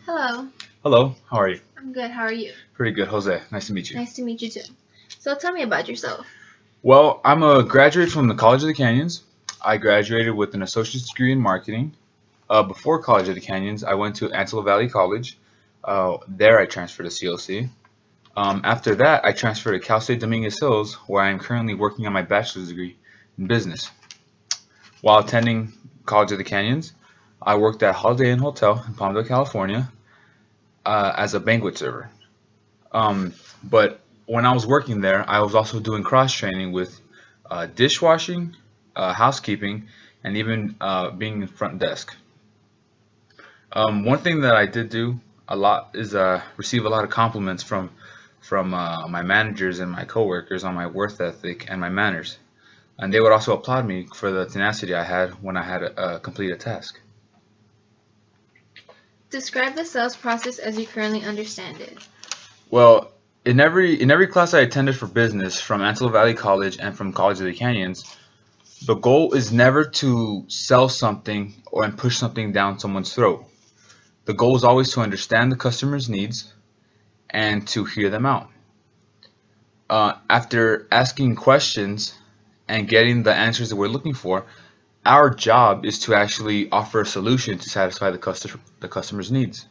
Hello, Hello, how are you? I'm good. How are you? Pretty good, Jose. Nice to meet you. Nice to meet you too. So tell me about yourself. Well, I'm a graduate from the College of the Canyons. I graduated with an associate's degree in marketing. Before College of the Canyons, I went to Antelope Valley College. There, I transferred to CLC. After that, I transferred to Cal State Dominguez Hills, where I am currently working on my bachelor's degree in business. While attending College of the Canyons, I worked at Holiday Inn Hotel in Palmdale, California, as a banquet server. But when I was working there, I was also doing cross training with dishwashing, housekeeping, and even being in front desk. One thing that I did do a lot is receive a lot of compliments from my managers and my coworkers on my work ethic and my manners, and they would also applaud me for the tenacity I had when I had to complete a task. Describe the sales process as you currently understand it. Well, in every class I attended for business from Antelope Valley College and from College of the Canyons, the goal is never to sell something or and push something down someone's throat. The goal is always to understand the customer's needs and to hear them out. After asking questions and getting the answers that we're looking for, our job is to actually offer a solution to satisfy the customer's needs.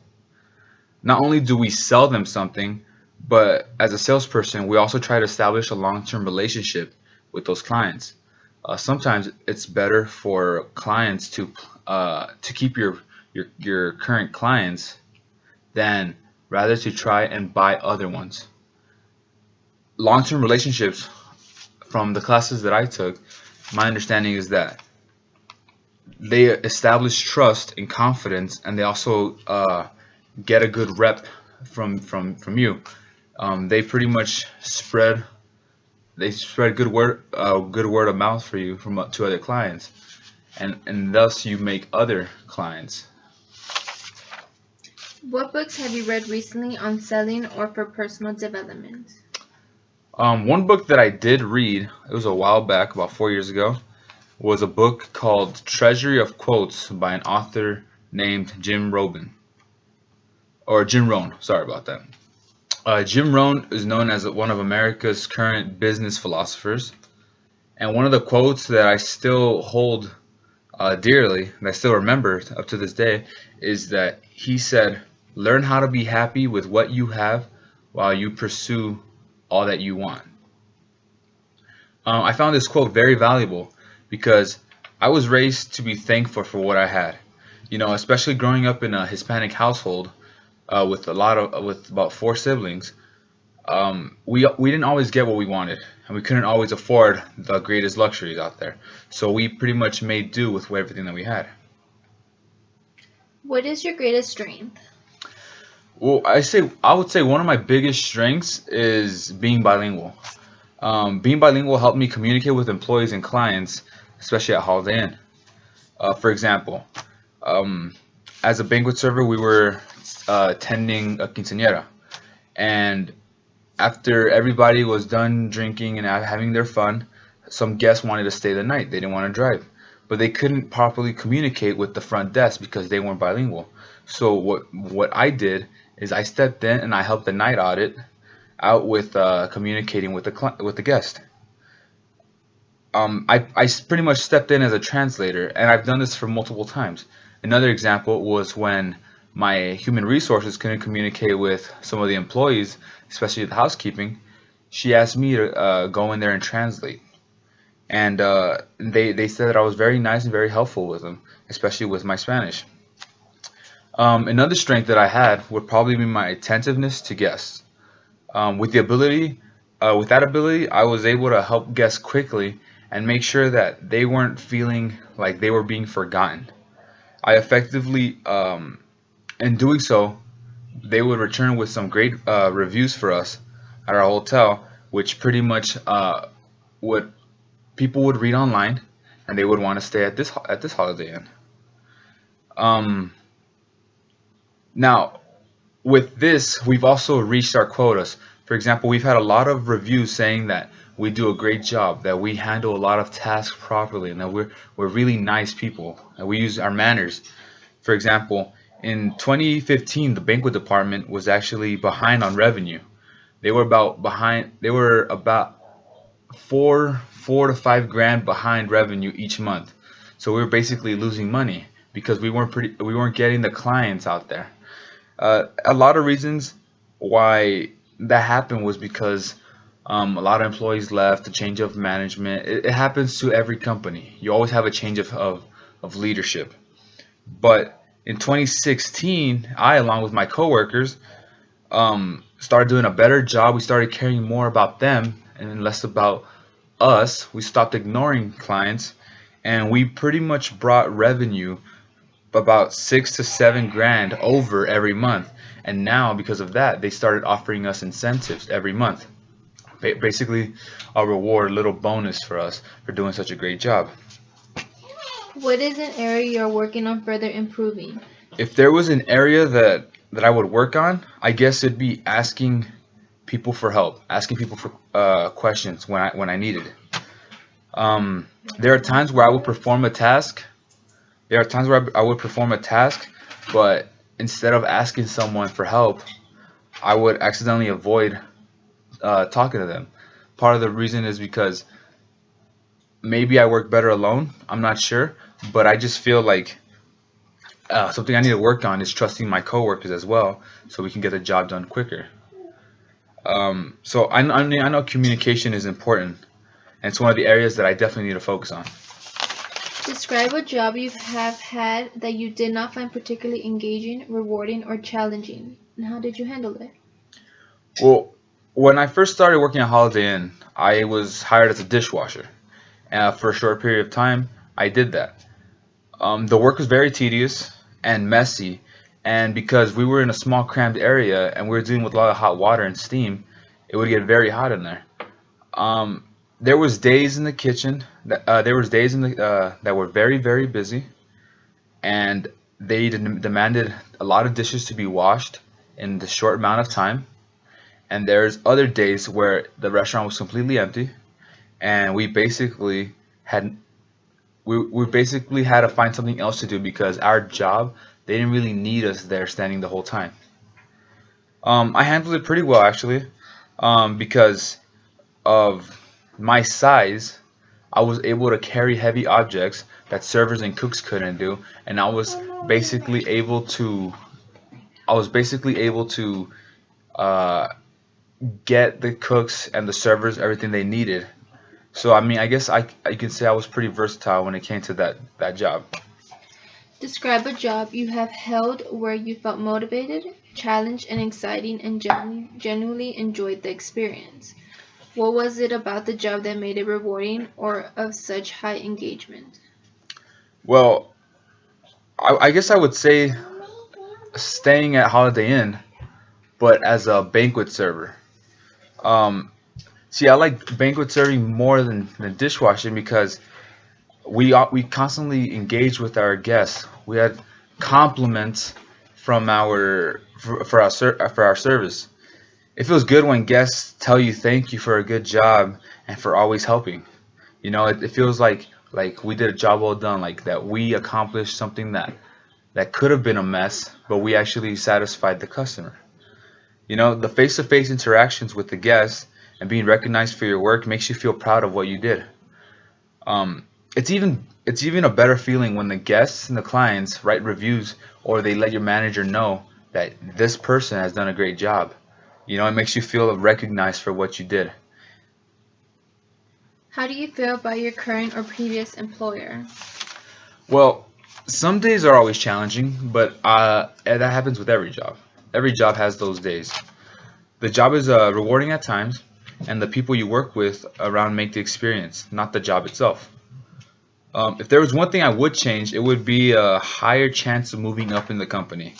Not only do we sell them something, but as a salesperson, we also try to establish a long-term relationship with those clients. Sometimes it's better for clients to keep your current clients than rather to try and buy other ones. Long-term relationships from the classes that I took, my understanding is that they establish trust and confidence, and they also get a good rep from you. They pretty much spread good word of mouth for you from to other clients, and thus you make other clients. What books have you read recently on selling or for personal development? One book that I did read, it was a while back, about 4 years ago, was a book called Treasury of Quotes by an author named Jim Rohn. Or Jim Rohn, sorry about that. Jim Rohn is known as one of America's current business philosophers, and one of the quotes that I still hold dearly, and I still remember up to this day, is that he said, "Learn how to be happy with what you have while you pursue all that you want." I found this quote very valuable because I was raised to be thankful for what I had. Especially growing up in a Hispanic household with about four siblings. We didn't always get what we wanted, and we couldn't always afford the greatest luxuries out there. So we pretty much made do with everything that we had. What is your greatest strength? Well, I would say one of my biggest strengths is being bilingual. Being bilingual helped me communicate with employees and clients, especially at Holiday Inn. For example, um, as a banquet server, we were attending a quinceañera, and after everybody was done drinking and having their fun, some guests wanted to stay the night. They didn't want to drive, but they couldn't properly communicate with the front desk because they weren't bilingual. So what I did is I stepped in and I helped the night audit out with communicating with with the guest. Pretty much stepped in as a translator, and I've done this for multiple times. Another example was when my human resources couldn't communicate with some of the employees, especially the housekeeping. She asked me to go in there and translate, and they said that I was very nice and very helpful with them, especially with my Spanish. Another strength that I had would probably be my attentiveness to guests. With that ability, I was able to help guests quickly and make sure that they weren't feeling like they were being forgotten. I effectively, in doing so, they would return with some great reviews for us at our hotel, which pretty much would people would read online, and they would want to stay at this Holiday Inn. Um, Now, with this, we've also reached our quotas. For example, we've had a lot of reviews saying that we do a great job, that we handle a lot of tasks properly, and that we're really nice people, and we use our manners. For example, In 2015, the banquet department was actually behind on revenue. They were about four to 5 grand behind revenue each month. So we were basically losing money because we weren't getting the clients out there. A lot of reasons why that happened was because a lot of employees left, a change of management. It happens to every company. You always have a change of leadership. But in 2016, I, along with my coworkers, started doing a better job. We started caring more about them and less about us. We stopped ignoring clients, and we pretty much brought revenue about 6 to 7 grand over every month. And now, because of that, they started offering us incentives every month. Basically, a reward, a little bonus for us for doing such a great job. What is an area you're working on further improving? If there was an area that I would work on, I guess it'd be asking people for help, asking people for questions when I need it. There are times where I would perform a task. There are times where I would perform a task, but instead of asking someone for help, I would accidentally avoid talking to them. Part of the reason is because maybe I work better alone. I'm not sure, but I just feel like something I need to work on is trusting my coworkers as well, so we can get the job done quicker. So I know communication is important, and it's one of the areas that I definitely need to focus on. Describe a job you have had that you did not find particularly engaging, rewarding, or challenging, and how did you handle it? Well, when I first started working at Holiday Inn, I was hired as a dishwasher. For a short period of time, I did that. The work was very tedious and messy, and because we were in a small, cramped area and we were dealing with a lot of hot water and steam, it would get very hot in there. Um, there was days in the kitchen there was days in the that were very, very busy, and they demanded a lot of dishes to be washed in the short amount of time. And there's other days where the restaurant was completely empty, and had we basically had to find something else to do because our job, they didn't really need us there standing the whole time. I handled it pretty well actually, because of my size. I was able to carry heavy objects that servers and cooks couldn't do, and basically able to I was basically able to uh, get the cooks and the servers everything they needed. So I mean, I guess I can say I was pretty versatile when it came to that job. Describe a job you have held where you felt motivated, challenged, and exciting, and genuinely enjoyed the experience. What was it about the job that made it rewarding or of such high engagement? Well, I guess I would say staying at Holiday Inn, but as a banquet server. Um, See, I like banquet serving more than dishwashing because we constantly engage with our guests. We had compliments from for our service. It feels good when guests tell you thank you for a good job and for always helping. It feels like we did a job well done, like that we accomplished something that could have been a mess, but we actually satisfied the customer. The face-to-face interactions with the guests and being recognized for your work makes you feel proud of what you did. It's even a better feeling when the guests and the clients write reviews or they let your manager know that this person has done a great job. It makes you feel recognized for what you did. How do you feel about your current or previous employer? Well, some days are always challenging, but and that happens with every job. Every job has those days. The job is rewarding at times, and the people you work with around make the experience, not the job itself. If there was one thing I would change, it would be a higher chance of moving up in the company.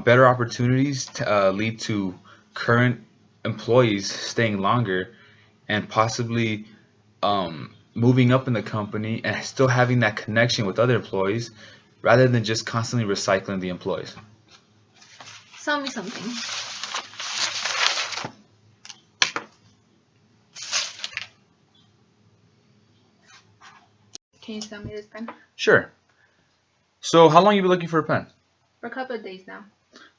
Better opportunities lead to current employees staying longer and possibly moving up in the company and still having that connection with other employees rather than just constantly recycling the employees. Tell me something. Can you tell me this pen? Sure. So, how long you been looking for a pen? For a couple of days now.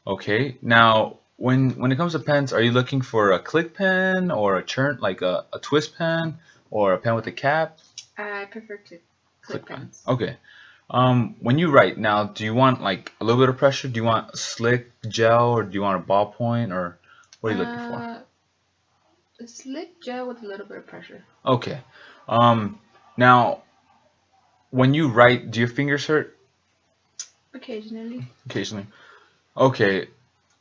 Okay. Now, when it comes to pens, are you looking for a click pen or a churn like a twist pen or a pen with a cap? I prefer click Click pen. pens. Okay. When you write now, do you want like a little bit of pressure? Do you want slick gel or do you want a ballpoint or what are you looking for? Uh, a slick gel with a little bit of pressure. Okay. Um, Now when you write, do your fingers hurt Occasionally. occasionally? Okay.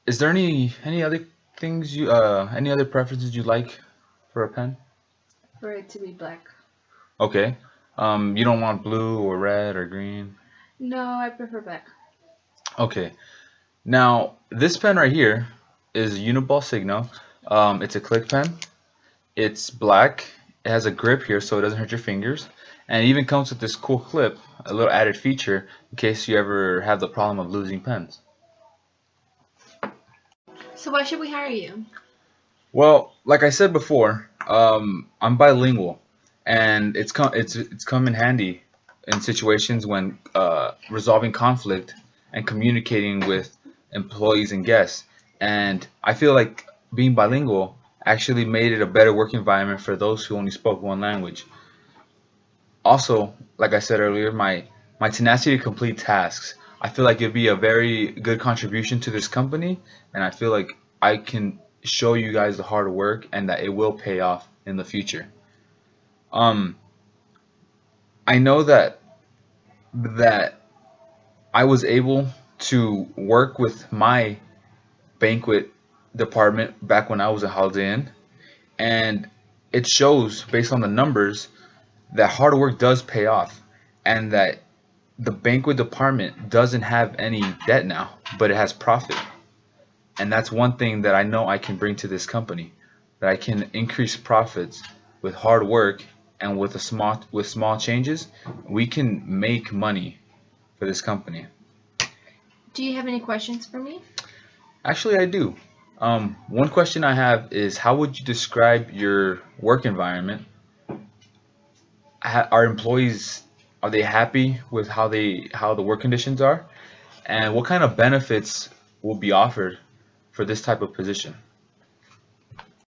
Is there any other things any other preferences you like for a pen? For it to be black. Okay. You don't want blue or red or green. No, I prefer black. Okay. Now this pen right here is Uniball Signo. It's a click pen. It's black. It has a grip here so it doesn't hurt your fingers. And it even comes with this cool clip, a little added feature in case you ever have the problem of losing pens. So why should we hire you? Well, like I said before, I'm bilingual, and it's come in handy in situations when resolving conflict and communicating with employees and guests. And I feel like being bilingual actually made it a better work environment for those who only spoke one language. Also, like I said earlier, my tenacity to complete tasks. I feel like it'd be a very good contribution to this company, and I feel like I can show you guys the hard work and that it will pay off in the future. Um, I know that I was able to work with my banquet department back when I was a Holiday Inn, and it shows based on the numbers that hard work does pay off, and that the banquet department doesn't have any debt now, but it has profit. And that's one thing that I know I can bring to this company, that I can increase profits with hard work and with small changes, we can make money for this company. Do you have any questions for me? Actually, I do. One question I have is how would you describe your work environment? Are employees are they happy with how the work conditions are? And what kind of benefits will be offered for this type of position?